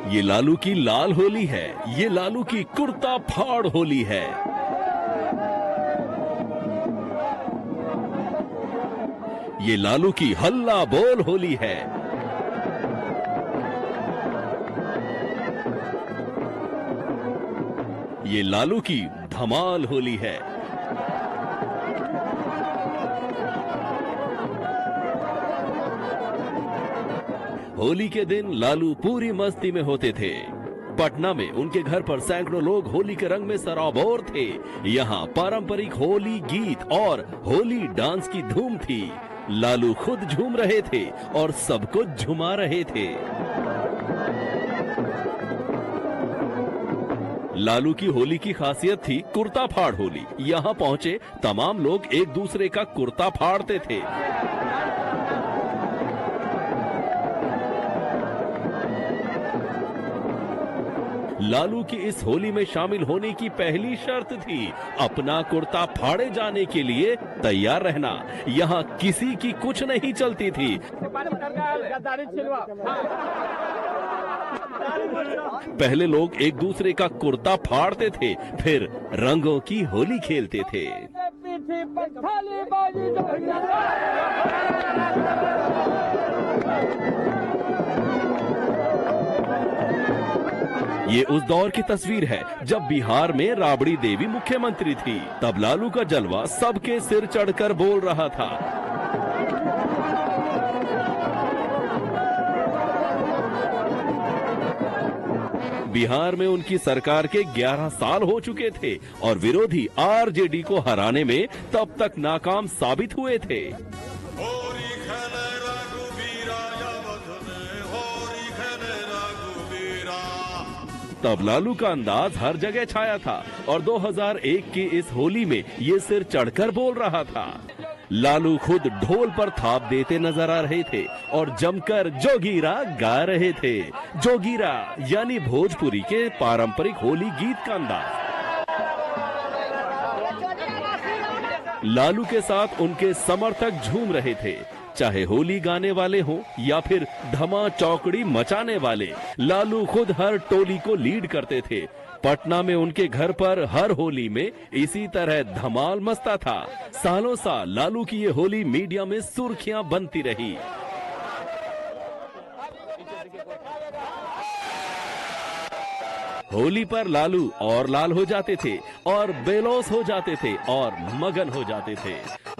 ये लालू की लाल होली है, ये लालू की कुर्ता फाड़ होली है। ये लालू की हल्ला बोल होली है। ये लालू की धमाल होली है। होली के दिन लालू पूरी मस्ती में होते थे। पटना में उनके घर पर सैकड़ों लोग होली के रंग में सराबोर थे। यहाँ पारंपरिक होली गीत और होली डांस की धूम थी। लालू खुद झूम रहे थे और सबको झुमा रहे थे। लालू की होली की खासियत थी कुर्ता फाड़ होली। यहाँ पहुंचे तमाम लोग एक दूसरे का कुर्ता फाड़ते थे। लालू की इस होली में शामिल होने की पहली शर्त थी अपना कुर्ता फाड़े जाने के लिए तैयार रहना। यहाँ किसी की कुछ नहीं चलती थी। पहले लोग एक दूसरे का कुर्ता फाड़ते थे, फिर रंगों की होली खेलते थे। ये उस दौर की तस्वीर है जब बिहार में राबड़ी देवी मुख्यमंत्री थी। तब लालू का जलवा सबके सिर चढ़कर बोल रहा था। बिहार में उनकी सरकार के 11 साल हो चुके थे और विरोधी आरजेडी को हराने में तब तक नाकाम साबित हुए थे। तब लालू का अंदाज हर जगह छाया था और 2001 की इस होली में ये सिर चढ़कर बोल रहा था। लालू खुद ढोल पर थाप देते नजर आ रहे थे और जमकर जोगीरा गा रहे थे। जोगीरा यानी भोजपुरी के पारंपरिक होली गीत का अंदाज। लालू के साथ उनके समर्थक झूम रहे थे, चाहे होली गाने वाले हों या फिर धमा चौकड़ी मचाने वाले। लालू खुद हर टोली को लीड करते थे। पटना में उनके घर पर हर होली में इसी तरह धमाल मचता था। सालों साल लालू की ये होली मीडिया में सुर्खियां बनती रही। होली पर लालू और लाल हो जाते थे और बेलौस हो जाते थे और मगन हो जाते थे।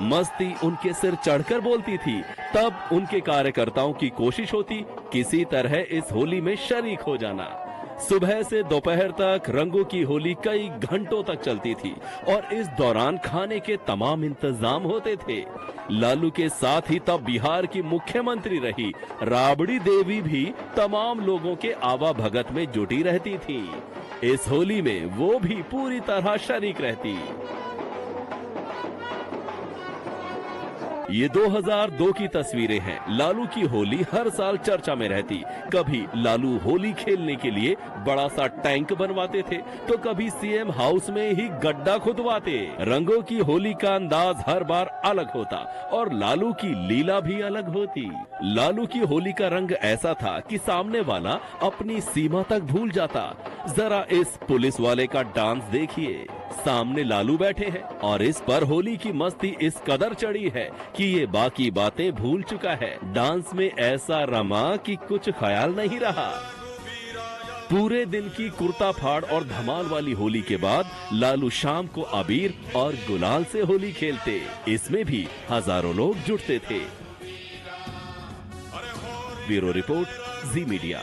मस्ती उनके सिर चढ़कर बोलती थी। तब उनके कार्यकर्ताओं की कोशिश होती किसी तरह इस होली में शरीक हो जाना। सुबह से दोपहर तक रंगों की होली कई घंटों तक चलती थी और इस दौरान खाने के तमाम इंतजाम होते थे। लालू के साथ ही तब बिहार की मुख्यमंत्री रही राबड़ी देवी भी तमाम लोगों के आवाभगत में जुटी रहती थी। इस होली में वो भी पूरी तरह शरीक रहती। ये 2002 की तस्वीरें हैं। लालू की होली हर साल चर्चा में रहती। कभी लालू होली खेलने के लिए बड़ा सा टैंक बनवाते थे तो कभी सीएम हाउस में ही गड्ढा खुदवाते। रंगों की होली का अंदाज हर बार अलग होता और लालू की लीला भी अलग होती। लालू की होली का रंग ऐसा था कि सामने वाला अपनी सीमा तक भूल जाता। जरा इस पुलिस वाले का डांस देखिए। सामने लालू बैठे हैं और इस पर होली की मस्ती इस कदर चढ़ी है कि ये बाकी बातें भूल चुका है। डांस में ऐसा रमा कि कुछ ख्याल नहीं रहा। पूरे दिन की कुर्ता फाड़ और धमाल वाली होली के बाद लालू शाम को अबीर और गुलाल से होली खेलते। इसमें भी हजारों लोग जुटते थे। ब्यूरो रिपोर्ट, जी मीडिया।